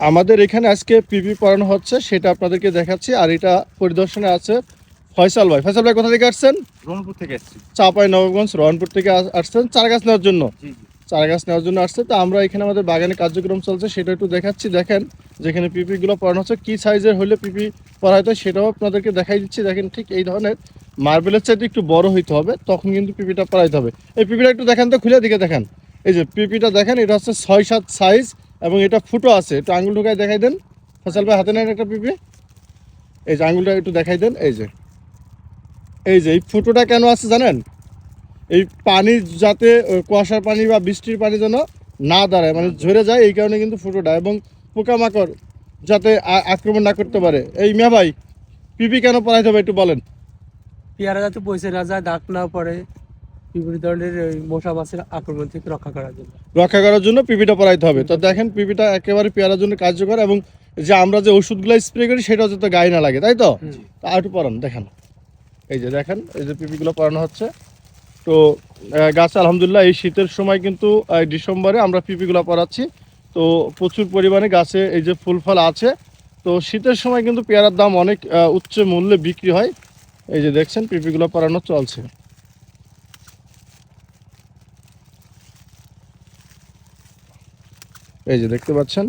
আমাদের এখানে আজকে পিপি পড়ানো হচ্ছে, সেটা আপনাদেরকে দেখাচ্ছি। আর এটা পরিদর্শনে আছে ফয়সাল ভাই। ফয়সাল ভাই কোথা থেকে আসছেন? রংপুর থেকে এসেছি। চাঁপাইনবাবগঞ্জ রহনপুর থেকে আসছেন চারা গাছ নেওয়ার জন্য। জি জি। চারা গাছ নেওয়ার জন্য আসছে। তো আমরা এখানে আমাদের বাগানে কার্যক্রম চলছে, সেটা একটু দেখাচ্ছি। দেখেন যেখানে পিপিগুলো পড়ানো হচ্ছে, কী সাইজের হলে পিপি পড়াইতে হয় সেটাও আপনাদেরকে দেখাই দিচ্ছি। দেখেন ঠিক এই ধরনের মার্বেলের চাইতে একটু বড় হইতে হবে, তখন কিন্তু পিপিটা পড়াইতে হবে। এই পিপিটা একটু দেখেন তো, খুলে দিকে দেখেন। এই যে পিপিটা দেখেন, এটা হচ্ছে 6-7 সাইজ এবং এটা ফুটো আছে। একটু আঙুল ঢুকায় দেখাই দেন ফসল ভাই, হাতে নেন একটা পিপি। এই যে আঙুলটা একটু দেখাই দেন। এই যে এই ফুটোটা কেন আছে জানেন? এই পানি যাতে কুয়াশার পানি বা বৃষ্টির পানি যেন না দাঁড়ায়, মানে ঝরে যায়, এই কারণে কিন্তু ফুটোটা। এবং পোকামাকড় যাতে আক্রমণ না করতে পারে। এই মিয়া ভাই, পিপি কেন পড়াইতে হবে একটু বলেন। পেয়ারা যাতে পয়সা না যায়, দাগ না পড়ে, বিভিন্ন ধরনের ওই মশা মাছের আক্রমণ থেকে রক্ষা করার জন্য। রক্ষা করার জন্য পিপিটা পড়াইতে হবে। তো দেখেন পিপিটা একেবারে পেয়ারার জন্য কার্যকর, এবং যে আমরা যে ওষুধগুলো স্প্রে করি সেটাও যাতে গায়ে না লাগে, তাই তো? আর একটু পড়ান দেখেন। এই যে দেখেন, এই যে পিপিগুলো পড়ানো হচ্ছে। তো গাছ আলহামদুলিল্লাহ এই শীতের সময় কিন্তু ডিসেম্বরে আমরা পিপিগুলো পড়াচ্ছি। তো প্রচুর পরিমাণে গাছে এই যে ফুল ফল আছে। তো শীতের সময় কিন্তু পেয়ারার দাম অনেক উচ্চ মূল্যে বিক্রি হয়। এই যে দেখছেন পিপিগুলো পড়ানো চলছে। এই যে দেখতে পাচ্ছেন।